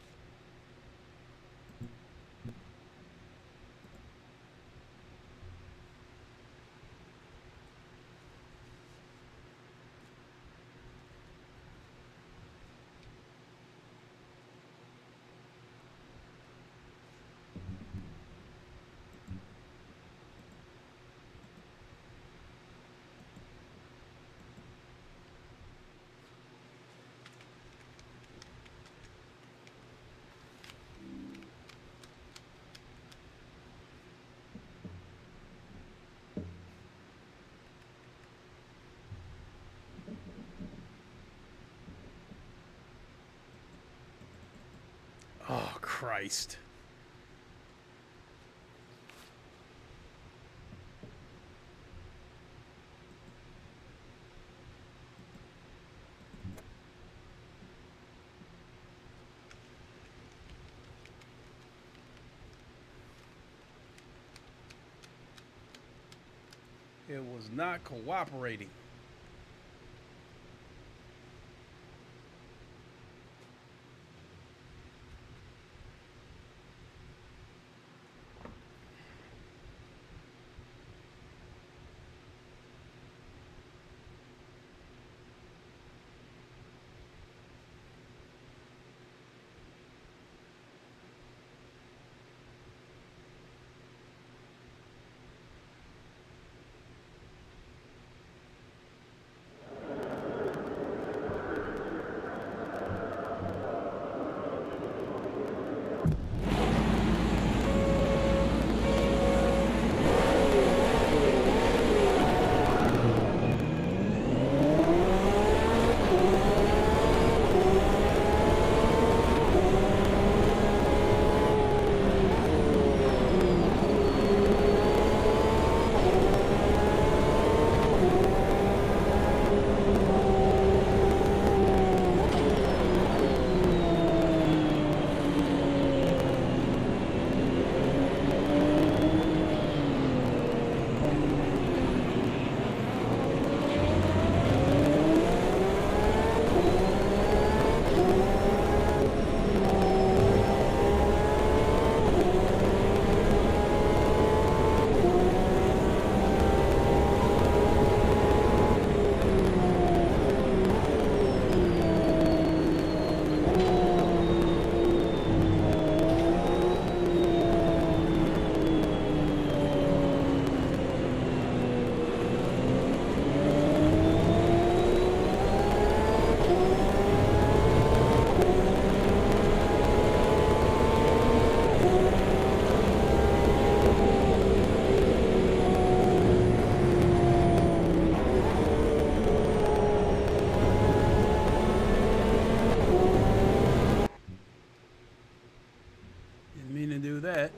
Oh, Christ. It was not cooperating. That.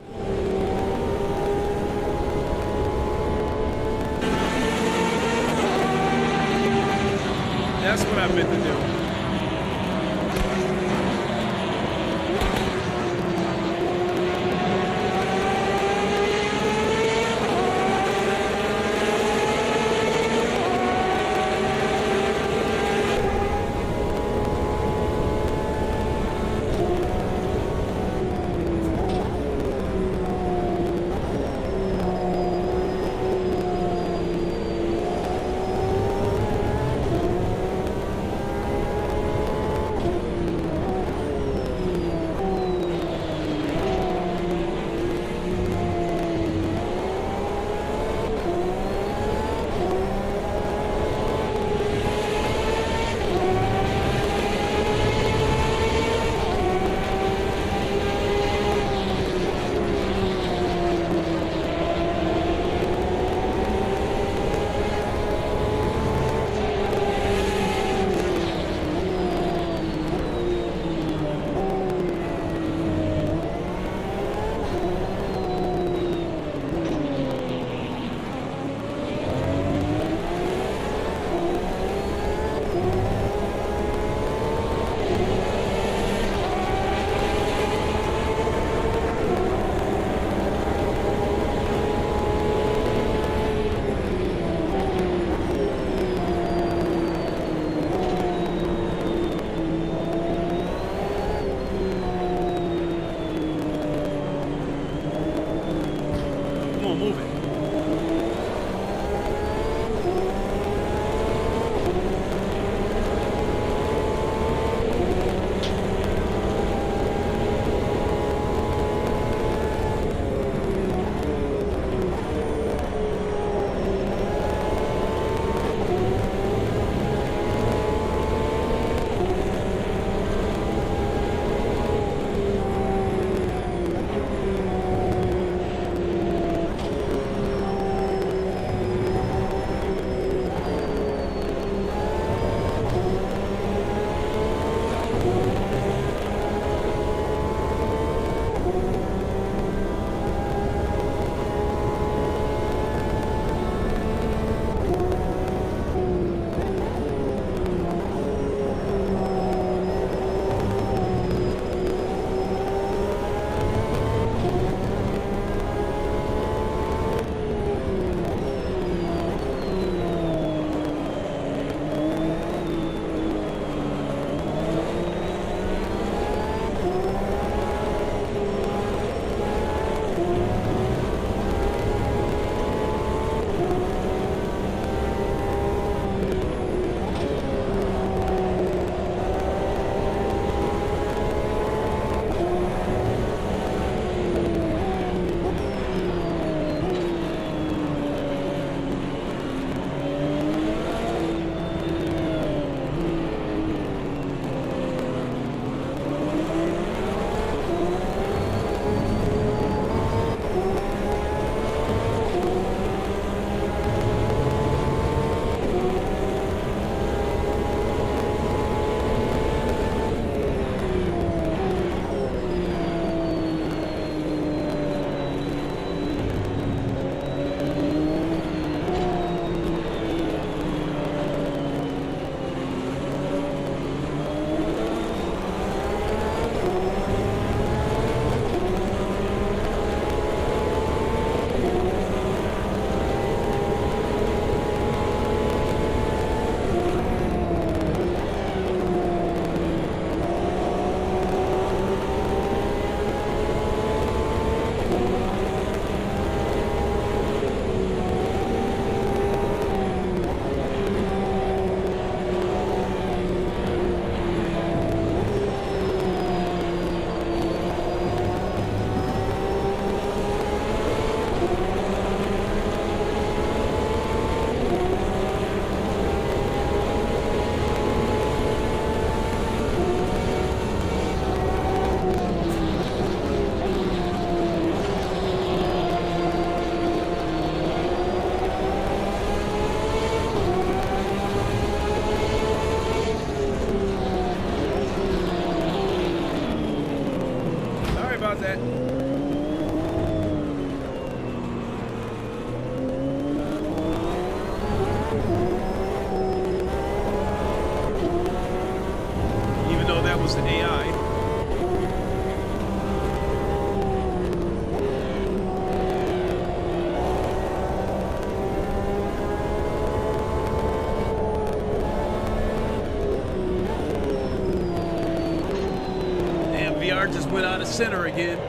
That's what I meant to do. Sorry about that. Even though that was the AI. Damn, VR just went out of center again.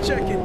Checking.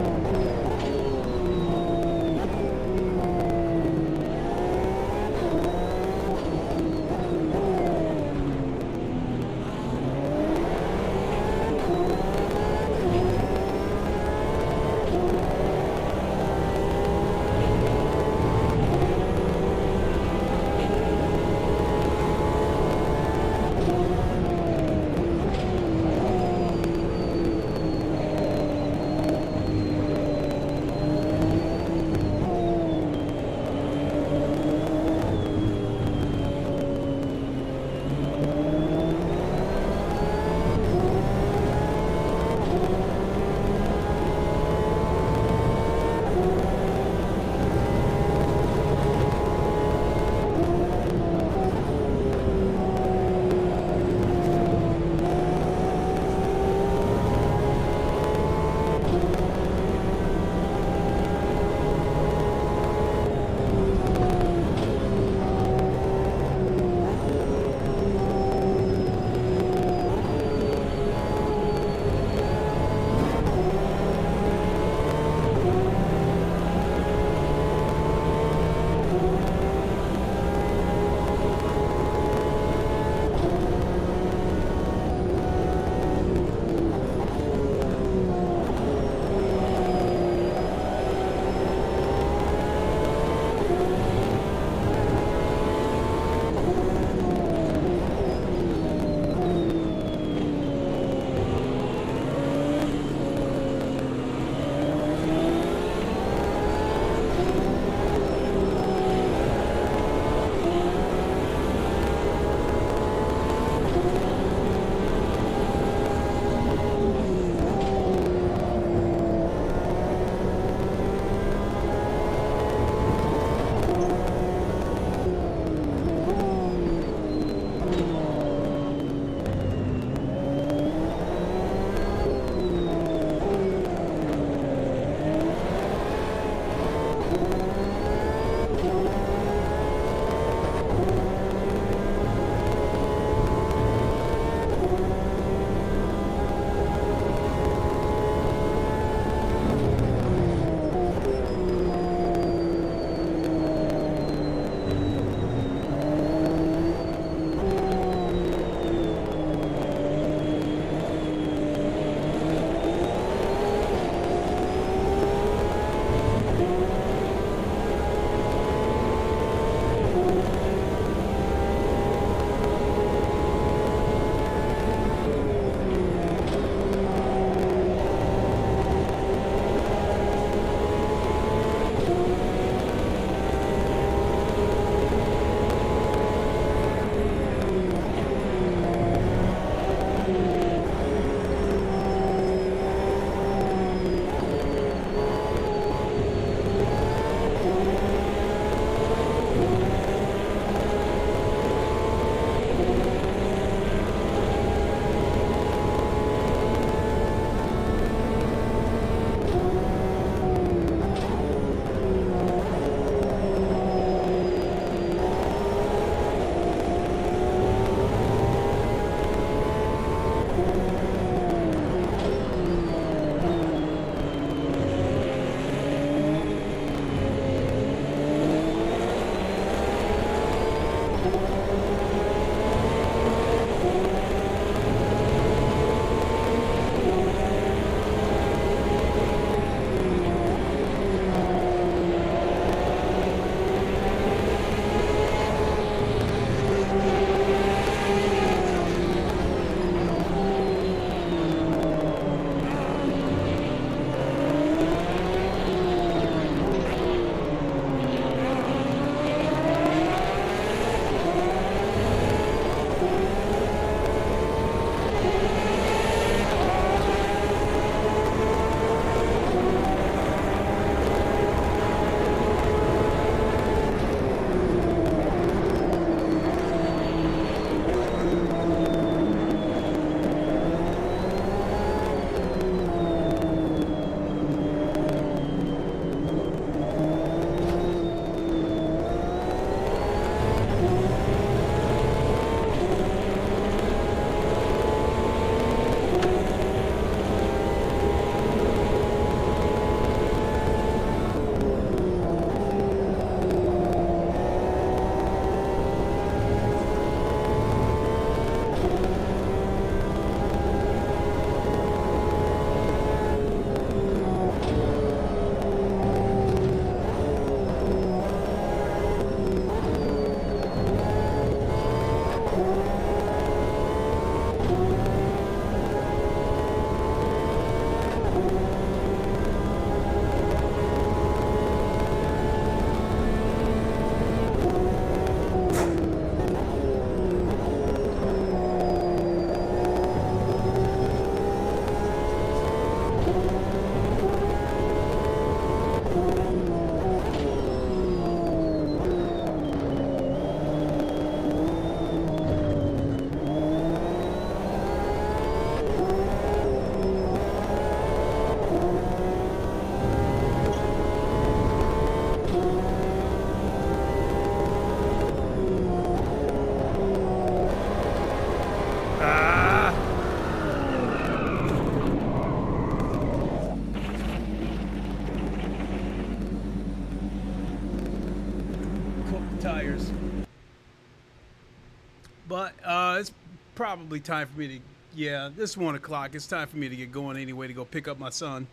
probably time for me to, yeah, it's 1 o'clock. It's time for me to get going anyway to go pick up my son.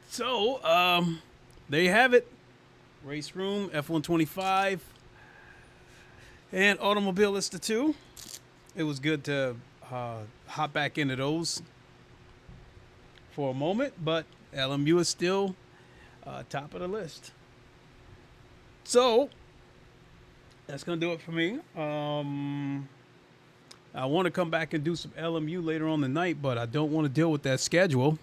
So, there you have it. Raceroom F1 25 and Automobilista 2. It was good to hop back into those for a moment, but LMU is still top of the list. So, that's going to do it for me. I want to come back and do some LMU later on tonight, but I don't want to deal with that schedule.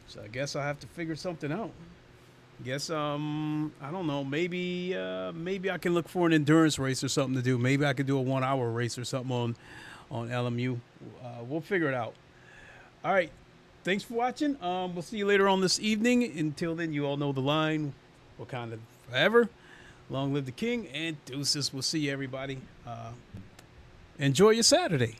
So I guess I have to figure something out. Guess I don't know. Maybe I can look for an endurance race or something to do. Maybe I could do a 1 hour race or something on LMU. We'll figure it out. All right. Thanks for watching. We'll see you later on this evening. Until then, you all know the line. Wakanda forever. Long live the king and deuces. We'll see you, everybody. Enjoy your Saturday.